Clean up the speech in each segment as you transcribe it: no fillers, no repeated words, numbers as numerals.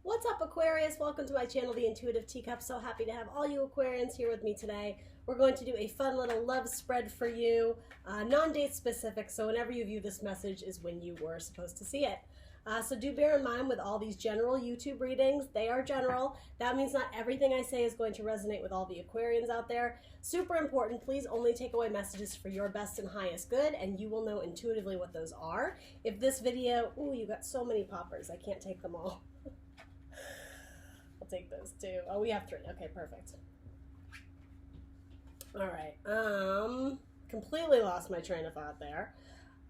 What's up, Aquarius? Welcome to my channel, The Intuitive Teacup. So happy to have all you Aquarians here with me today. We're going to do a fun little love spread for you, non-date specific, so whenever you view this message is when you were supposed to see it. So do bear in mind with all these general YouTube readings, they are general. That means not everything I say is going to resonate with all the Aquarians out there. Super important, please only take away messages for your best and highest good, and you will know intuitively what those are. If this video, ooh, you got so many poppers, I can't take them all. I'll take those too. Oh, we have 3. Okay, perfect. All right. Completely lost my train of thought there.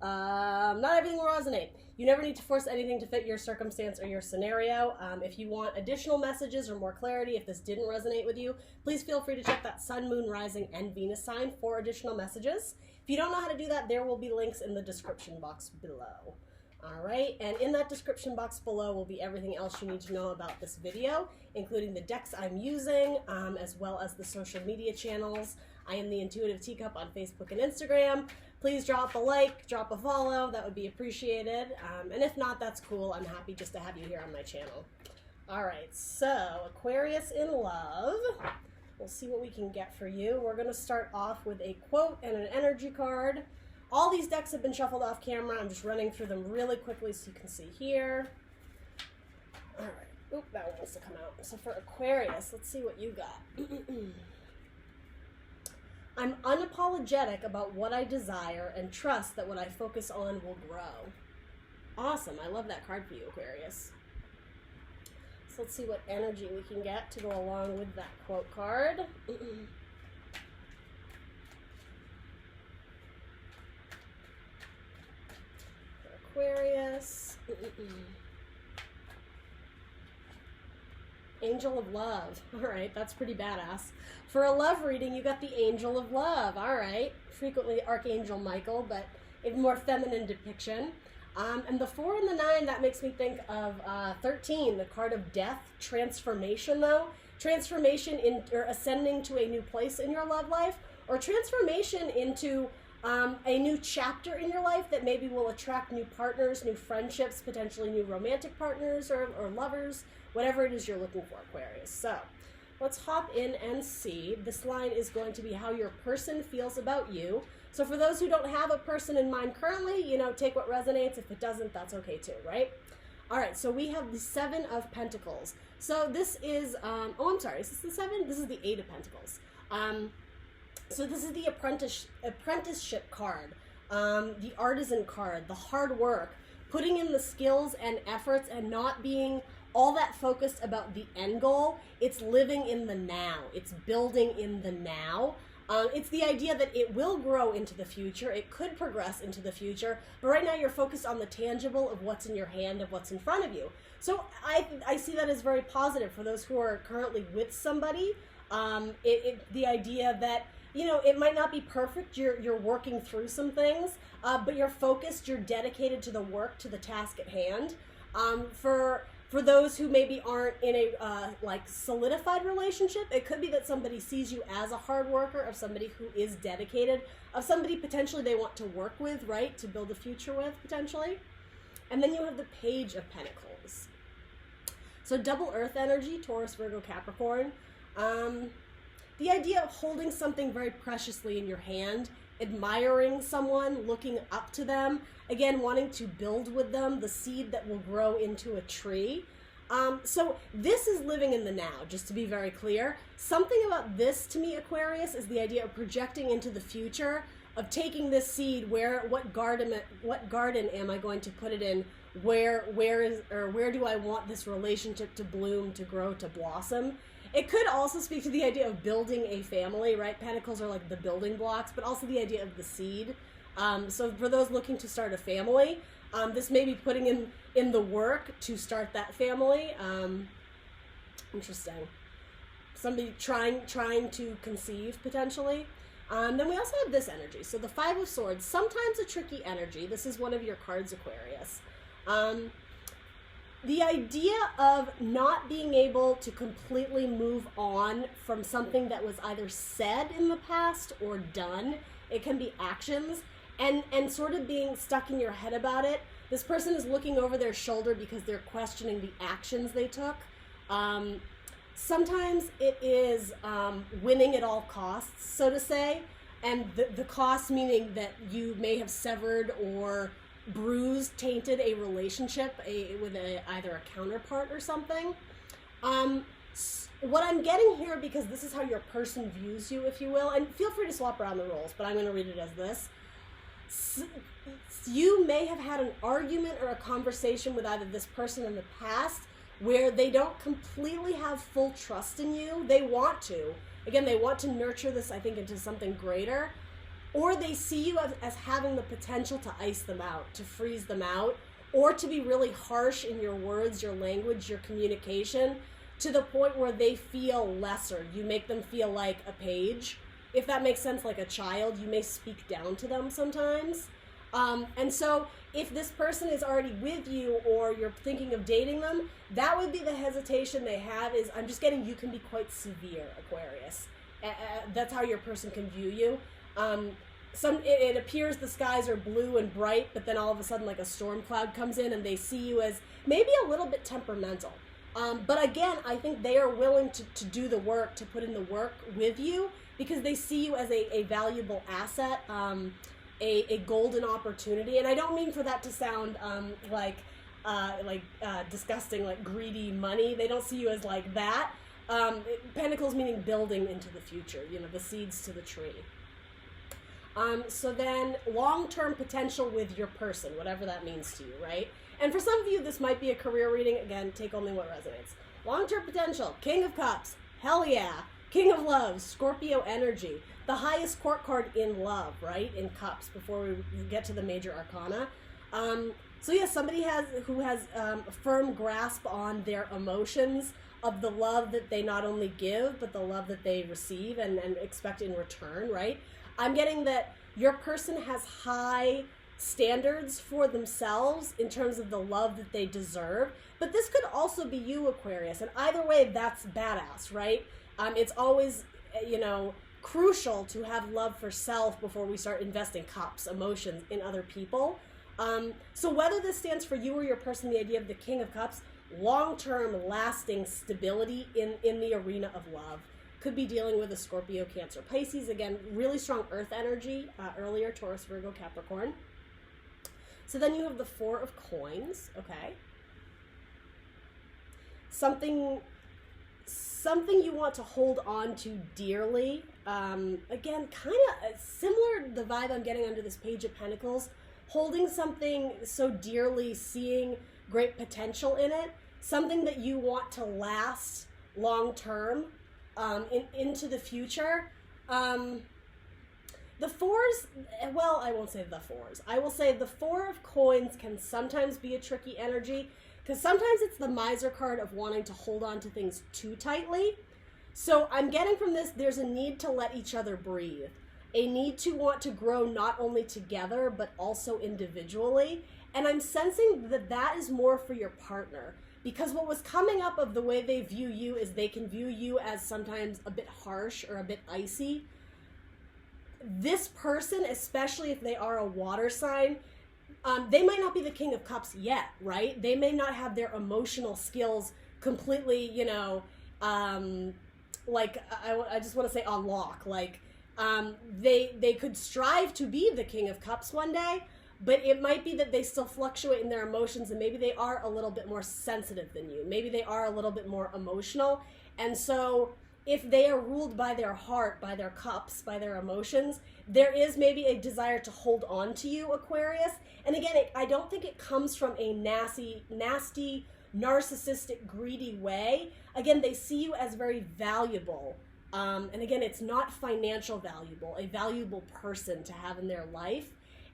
Not everything will resonate. You never need to force anything to fit your circumstance or your scenario. If you want additional messages or more clarity, if this didn't resonate with you, please feel free to check that Sun, Moon, Rising, and Venus sign for additional messages. If you don't know how to do that, there will be links in the description box below. All right, and in that description box below will be everything else you need to know about this video, including the decks I'm using, as well as the social media channels. I am the Intuitive Teacup on Facebook and Instagram. Please drop a like, drop a follow, that would be appreciated. And if not, that's cool. I'm happy just to have you here on my channel. All right, so Aquarius in love. We'll see what we can get for you. We're going to start off with a quote and an energy card. All these decks have been shuffled off camera. I'm just running through them really quickly so you can see here. All right. Oop, that one wants to come out. So for Aquarius, let's see what you got. I'm unapologetic about what I desire and trust that what I focus on will grow. Awesome. I love that card for you, Aquarius. So let's see what energy we can get to go along with that quote card. Aquarius. Angel of Love. All right, that's pretty badass. For a love reading, you got the Angel of Love. All right, frequently Archangel Michael, but a more feminine depiction. And the 4 and the 9, that makes me think of 13, the card of death. Transformation, though. Transformation in or ascending to a new place in your love life, or transformation into a new chapter in your life that maybe will attract new partners, new friendships, potentially new romantic partners or lovers, whatever it is you're looking for, Aquarius. So let's hop in and see. This line is going to be how your person feels about you. So for those who don't have a person in mind currently, you know, take what resonates. If it doesn't, that's okay too, right? All right, so we have the 7 of Pentacles. So this is, oh, I'm sorry, is this the 7? This is the 8 of Pentacles. So this is the apprenticeship card, the artisan card, the hard work, putting in the skills and efforts and not being all that focused about the end goal. It's living in the now. It's building in the now. It's the idea that it will grow into the future. It could progress into the future, but right now you're focused on the tangible of what's in your hand, of what's in front of you. So I see that as very positive for those who are currently with somebody. The idea that, you know, it might not be perfect, you're working through some things, but you're focused, you're dedicated to the work, to the task at hand. For those who maybe aren't in a like solidified relationship, it could be that somebody sees you as a hard worker, of somebody who is dedicated, of somebody potentially they want to work with, right, to build a future with, potentially. And then you have the Page of Pentacles. So double earth energy, Taurus, Virgo, Capricorn. The idea of holding something very preciously in your hand, admiring someone, looking up to them, again, wanting to build with them, the seed that will grow into a tree. So this is living in the now, just to be very clear. Something about this, to me, Aquarius, is the idea of projecting into the future, of taking this seed, what garden am I going to put it in? Where do I want this relationship to bloom, to grow, to blossom? It could also speak to the idea of building a family, right? Pentacles are like the building blocks, but also the idea of the seed. So for those looking to start a family, this may be putting in the work to start that family. Interesting. Somebody trying to conceive, potentially. Then we also have this energy. So the 5 of Swords, sometimes a tricky energy. This is one of your cards, Aquarius. The idea of not being able to completely move on from something that was either said in the past or done. It can be actions, and sort of being stuck in your head about it. This person is looking over their shoulder because they're questioning the actions they took. Sometimes it is winning at all costs, so to say, and the cost meaning that you may have severed or bruised, tainted a relationship with either a counterpart or something. What I'm getting here, because this is how your person views you, if you will, and feel free to swap around the roles, but I'm going to read it as this. You may have had an argument or a conversation with either this person in the past where they don't completely have full trust in you. They want to. Again, they want to nurture this, I think, into something greater. Or they see you as having the potential to ice them out, to freeze them out, or to be really harsh in your words, your language, your communication, to the point where they feel lesser. You make them feel like a page. If that makes sense, like a child, you may speak down to them sometimes. And so if this person is already with you or you're thinking of dating them, that would be the hesitation they have is, I'm just getting, you can be quite severe, Aquarius. That's how your person can view you. It appears the skies are blue and bright, but then all of a sudden like a storm cloud comes in and they see you as maybe a little bit temperamental. But again, I think they are willing to do the work, to put in the work with you, because they see you as a valuable asset, a golden opportunity. And I don't mean for that to sound disgusting, like greedy money. They don't see you as like that. Pentacles meaning building into the future, the seeds to the tree. So then long-term potential with your person, whatever that means to you, right? And for some of you, this might be a career reading. Again, take only what resonates. Long-term potential, King of Cups, hell yeah. King of Love, Scorpio energy. The highest court card in love, right? In Cups, before we get to the major arcana. So yeah, somebody who has a firm grasp on their emotions, of the love that they not only give, but the love that they receive and expect in return, right? I'm getting that your person has high standards for themselves in terms of the love that they deserve, but this could also be you, Aquarius, and either way, that's badass, right? It's always, crucial to have love for self before we start investing cups, emotions in other people. So whether this stands for you or your person, the idea of the King of Cups, long-term lasting stability in the arena of love. Could be dealing with a Scorpio, Cancer, Pisces. Again, really strong earth energy earlier, Taurus, Virgo, Capricorn. So then you have the Four of Coins, okay? Something you want to hold on to dearly. Again, kind of similar the vibe I'm getting under this Page of Pentacles. Holding something so dearly, seeing great potential in it. Something that you want to last long term into the future. The fours, well, I won't say the fours. I will say the Four of Coins can sometimes be a tricky energy, because sometimes it's the miser card of wanting to hold on to things too tightly. So I'm getting from this, there's a need to let each other breathe. A need to want to grow not only together, but also individually. And I'm sensing that that is more for your partner. Because what was coming up of the way they view you is they can view you as sometimes a bit harsh or a bit icy. This person, especially if they are a water sign, they might not be the King of Cups yet, right? They may not have their emotional skills completely, I just want to say on lock. They could strive to be the King of Cups one day, but it might be that they still fluctuate in their emotions, and maybe they are a little bit more sensitive than you. Maybe they are a little bit more emotional. And so if they are ruled by their heart, by their cups, by their emotions, there is maybe a desire to hold on to you, Aquarius. And again, I don't think it comes from a nasty, narcissistic, greedy way. Again, they see you as very valuable. And again, it's not financial valuable, a valuable person to have in their life.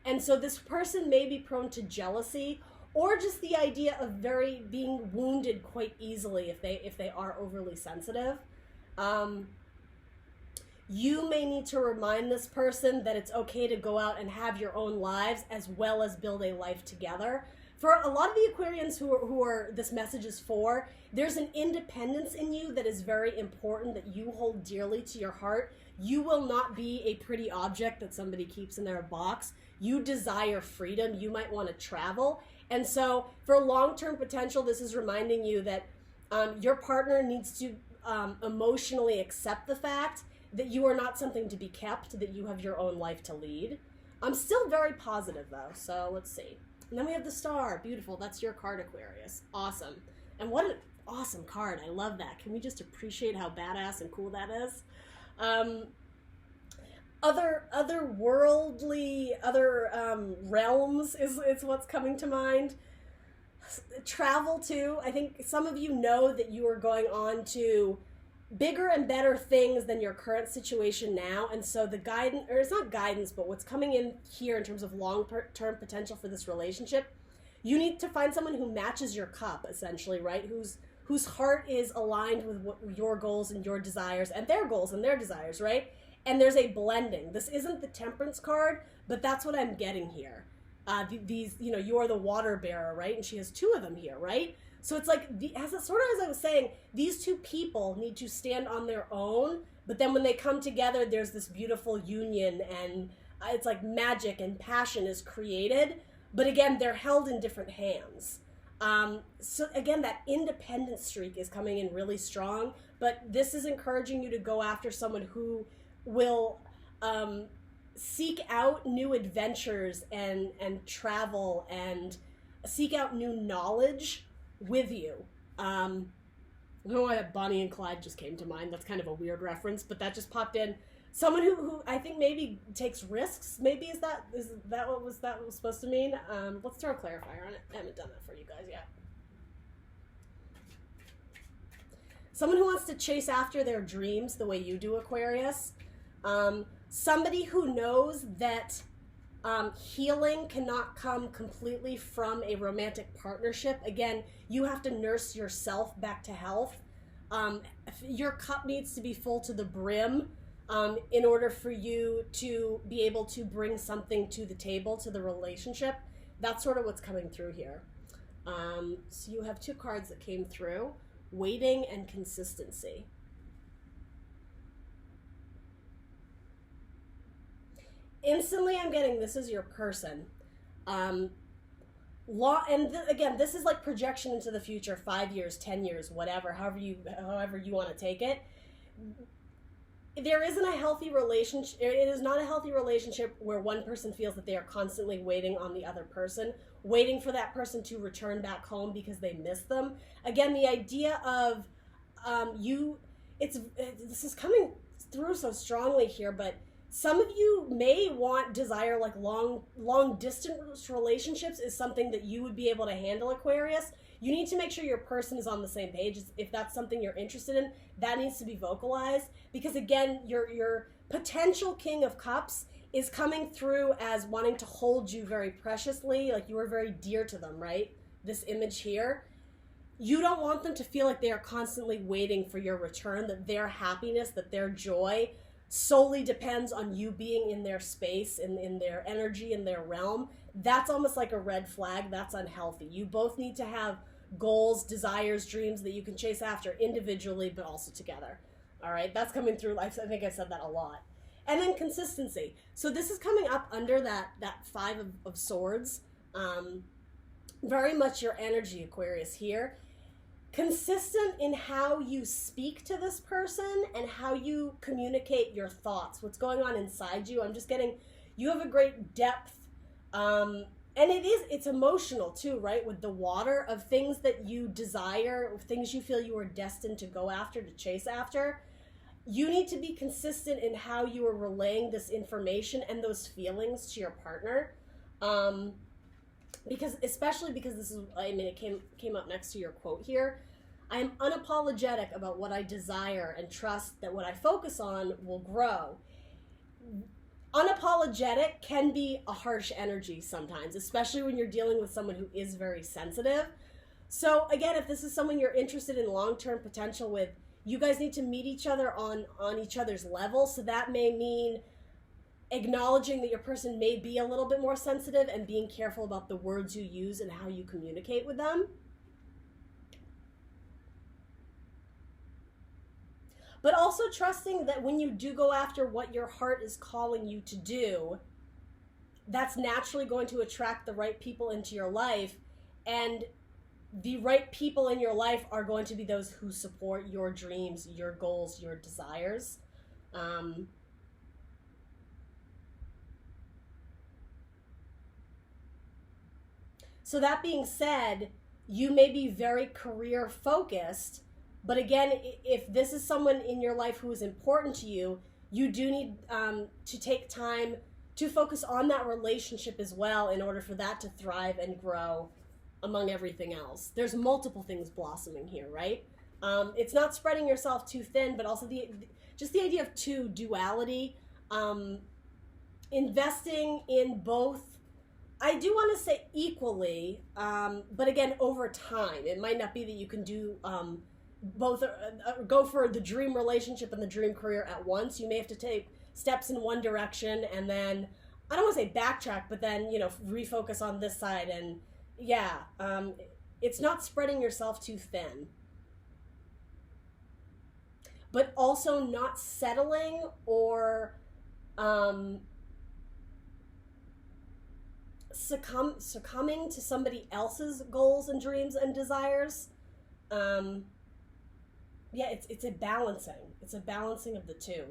And so this person may be prone to jealousy, or just the idea of being wounded quite easily if they are overly sensitive. You may need to remind this person that it's okay to go out and have your own lives as well as build a life together. For a lot of the Aquarians who are this message is for, there's an independence in you that is very important, that you hold dearly to your heart. You will not be a pretty object that somebody keeps in their box. You desire freedom. You might want to travel. And so for long-term potential, this is reminding you that your partner needs to emotionally accept the fact that you are not something to be kept, that you have your own life to lead. I'm still very positive though, so let's see. And then we have the star. Beautiful. That's your card, Aquarius. Awesome. And what an awesome card. I love that. Can we just appreciate how badass and cool that is? Other worldly, realms is what's coming to mind. Travel too. I think some of you know that you are going on to bigger and better things than your current situation now, and so the guidance, or it's not guidance, but what's coming in here in terms of long-term potential for this relationship, you need to find someone who matches your cup, essentially, right? Whose heart is aligned with what your goals and your desires, and their goals and their desires, right? And there's a blending. This isn't the Temperance card, but that's what I'm getting here. These, you're the water bearer, right? And she has two of them here, right? So it's like, as I was saying, these two people need to stand on their own, but then when they come together, there's this beautiful union, and it's like magic and passion is created. But again, they're held in different hands. So again, that independent streak is coming in really strong, but this is encouraging you to go after someone who will seek out new adventures and travel and seek out new knowledge with you. I don't know why Bonnie and Clyde just came to mind. That's kind of a weird reference, but that just popped in. Someone who I think maybe takes risks. Maybe is that what was supposed to mean? Let's throw a clarifier on it. I haven't done that for you guys yet. Someone who wants to chase after their dreams the way you do, Aquarius. Somebody who knows that healing cannot come completely from a romantic partnership. Again, you have to nurse yourself back to health. Your cup needs to be full to the brim in order for you to be able to bring something to the table, to the relationship. That's sort of what's coming through here. So you have two cards that came through, waiting and consistency. Instantly, I'm getting this is your person. Again, this is like projection into the future, 5 years, 10 years, whatever, however you want to take it. There isn't a healthy relationship. It is not a healthy relationship where one person feels that they are constantly waiting on the other person, waiting for that person to return back home because they miss them. Again, the idea of this is coming through so strongly here, but some of you may desire like long distance relationships is something that you would be able to handle, Aquarius. You need to make sure your person is on the same page. If that's something you're interested in, that needs to be vocalized, because again, your potential King of Cups is coming through as wanting to hold you very preciously, like you are very dear to them, right? This image here. You don't want them to feel like they are constantly waiting for your return, that their happiness, that their joy solely depends on you being in their space, in their energy, in their realm. That's almost like a red flag. That's unhealthy. You both need to have goals, desires, dreams that you can chase after individually, but also together. All right, that's coming through. I think I said that a lot. And then consistency. So this is coming up under that Five of Swords. Very much your energy, Aquarius, here. Consistent in how you speak to this person and how you communicate your thoughts, what's going on inside you. I'm just getting, you have a great depth, and it's emotional too, right? With the water of things that you desire, things you feel you are destined to go after, to chase after. You need to be consistent in how you are relaying this information and those feelings to your partner. Especially because this is, it came up next to your quote here. I am unapologetic about what I desire and trust that what I focus on will grow. Unapologetic can be a harsh energy sometimes, especially when you're dealing with someone who is very sensitive. So again, if this is someone you're interested in long-term potential with, you guys need to meet each other on each other's level. So that may mean acknowledging that your person may be a little bit more sensitive and being careful about the words you use and how you communicate with them. But also trusting that when you do go after what your heart is calling you to do, that's naturally going to attract the right people into your life. And the right people in your life are going to be those who support your dreams, your goals, your desires. So that being said, you may be very career focused, but again, if this is someone in your life who is important to you, you do need to take time to focus on that relationship as well in order for that to thrive and grow among everything else. There's multiple things blossoming here, right? It's not spreading yourself too thin, but also just the idea of two duality, investing in both. I do want to say equally, but again, over time. It might not be that you can do both, go for the dream relationship and the dream career at once. You may have to take steps in one direction and then, I don't want to say backtrack, but then, refocus on this side. And yeah, it's not spreading yourself too thin, but also not settling or succumbing to somebody else's goals and dreams and desires. Yeah, it's a balancing. It's a balancing of the two.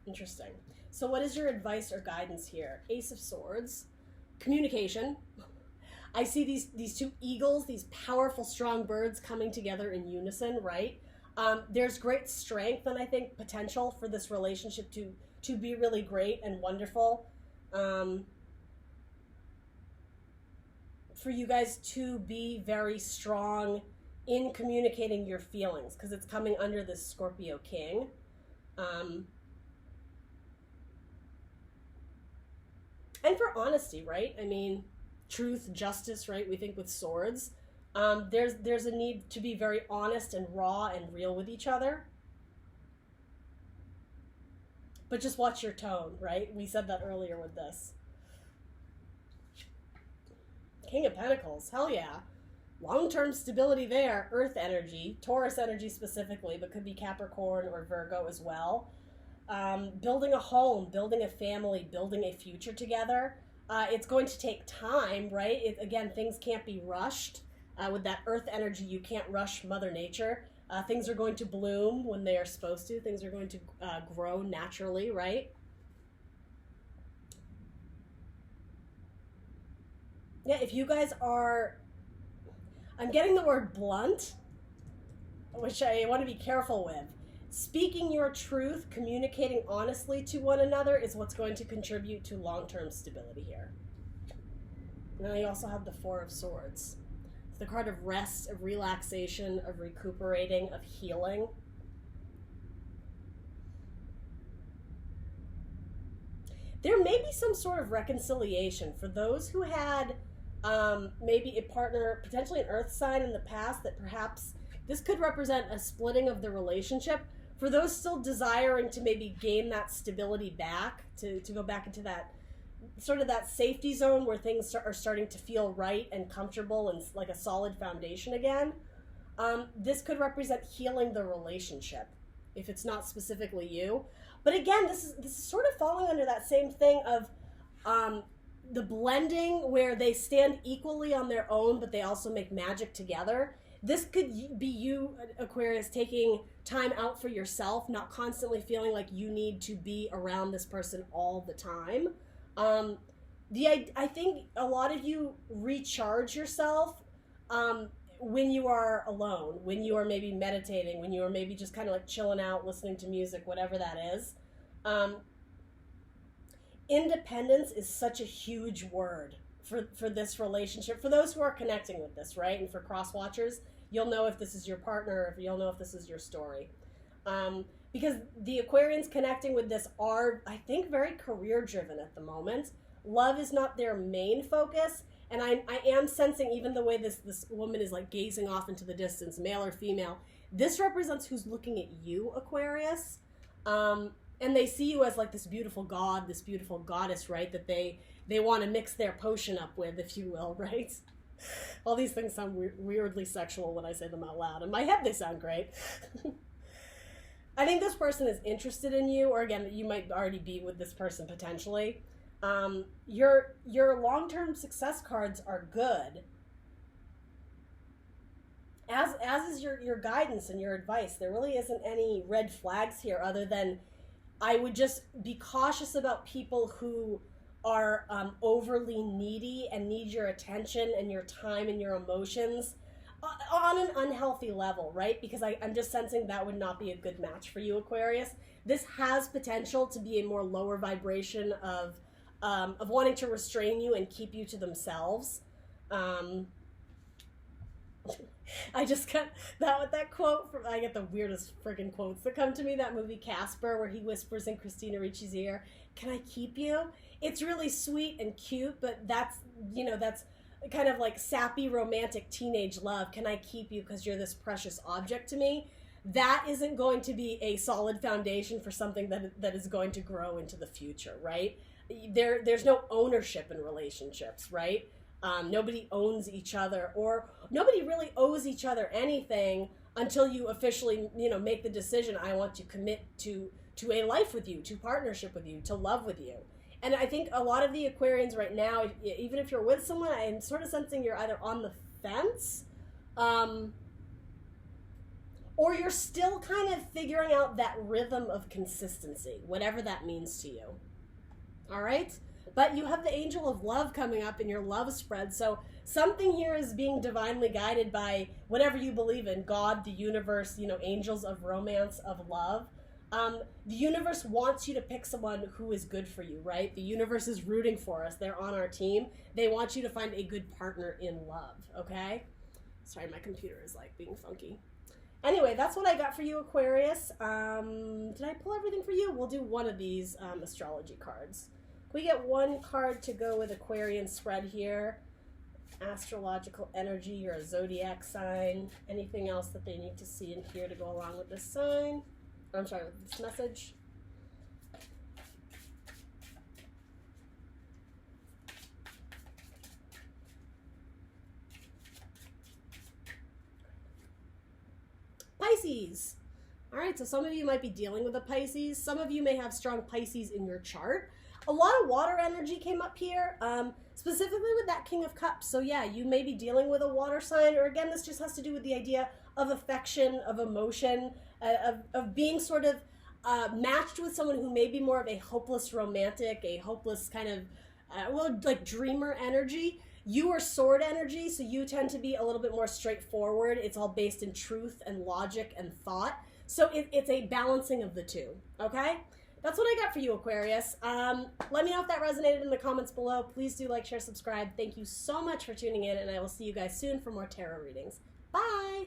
Interesting. So what is your advice or guidance here? Ace of Swords. Communication. I see these two eagles, these powerful, strong birds coming together in unison, right? There's great strength and I think potential for this relationship to be really great and wonderful. For you guys to be very strong in communicating your feelings, because it's coming under this Scorpio King. And for honesty, right? I mean, truth, justice, right? We think with swords. There's a need to be very honest and raw and real with each other. But just watch your tone, right? We said that earlier with this. King of Pentacles, hell yeah. Long-term stability there, Earth energy, Taurus energy specifically, but could be Capricorn or Virgo as well. Building a home, building a family, building a future together. It's going to take time, right? Again, things can't be rushed. With that Earth energy, you can't rush Mother Nature. Things are going to bloom when they are supposed to. Things are going to grow naturally, right? Yeah, if you guys are, I'm getting the word blunt, which I want to be careful with. Speaking your truth, communicating honestly to one another is what's going to contribute to long-term stability here. Now you also have the Four of Swords. It's the card of rest, of relaxation, of recuperating, of healing. There may be some sort of reconciliation for those who had maybe a partner, potentially an earth sign in the past, that perhaps this could represent a splitting of the relationship. For those still desiring to maybe gain that stability back, to go back into that sort of that safety zone where things are starting to feel right and comfortable and like a solid foundation again, this could represent healing the relationship if it's not specifically you. But again, this is sort of falling under that same thing of the blending where they stand equally on their own, but they also make magic together. This could be you, Aquarius, taking time out for yourself, not constantly feeling like you need to be around this person all the time. I think a lot of you recharge yourself when you are alone, when you are maybe meditating, when you are maybe just kind of like chilling out, listening to music, whatever that is. Independence is such a huge word for this relationship, for those who are connecting with this, right? And for cross-watchers, you'll know if this is your partner, or if you'll know if this is your story. Because the Aquarians connecting with this are, I think, very career-driven at the moment. Love is not their main focus, and I am sensing, even the way this woman is like gazing off into the distance, male or female, this represents who's looking at you, Aquarius. And they see you as like this beautiful god, this beautiful goddess, right? That they want to mix their potion up with, if you will, right? All these things sound weirdly sexual when I say them out loud. In my head, they sound great. I think this person is interested in you, or again, you might already be with this person potentially. Your long-term success cards are good. as is your guidance and your advice. There really isn't any red flags here other than I would just be cautious about people who are overly needy and need your attention and your time and your emotions on an unhealthy level, right? Because I'm just sensing that would not be a good match for you, Aquarius. This has potential to be a more lower vibration of wanting to restrain you and keep you to themselves. I just got that quote from, I get the weirdest freaking quotes that come to me, that movie Casper, where he whispers in Christina Ricci's ear, "Can I keep you?" It's really sweet and cute, but that's kind of like sappy romantic teenage love. Can I keep you because you're this precious object to me? That isn't going to be a solid foundation for something that is going to grow into the future, right? There's no ownership in relationships, right? Nobody owns each other, or nobody really owes each other anything until you officially, make the decision, I want to commit to a life with you, to partnership with you, to love with you. And I think a lot of the Aquarians right now, even if you're with someone, I'm sort of sensing you're either on the fence, or you're still kind of figuring out that rhythm of consistency, whatever that means to you. All right? But you have the angel of love coming up in your love spread, so something here is being divinely guided by whatever you believe in, God, the universe, angels of romance, of love. The universe wants you to pick someone who is good for you, right? The universe is rooting for us. They're on our team. They want you to find a good partner in love, okay? Sorry, my computer is being funky. Anyway, that's what I got for you, Aquarius. Did I pull everything for you? We'll do one of these astrology cards. Can we get one card to go with Aquarian spread here? Astrological energy or a zodiac sign. Anything else that they need to see in here to go along with this sign? I'm sorry, with this message. Pisces. All right, so some of you might be dealing with a Pisces. Some of you may have strong Pisces in your chart. A lot of water energy came up here, specifically with that King of Cups. So yeah, you may be dealing with a water sign, or again, this just has to do with the idea of affection, of emotion, of being sort of matched with someone who may be more of a hopeless romantic, a hopeless kind of, dreamer energy. You are sword energy, so you tend to be a little bit more straightforward. It's all based in truth and logic and thought. So it's a balancing of the two, okay? That's what I got for you, Aquarius. Let me know if that resonated in the comments below. Please do like, share, subscribe. Thank you so much for tuning in, and I will see you guys soon for more tarot readings. Bye!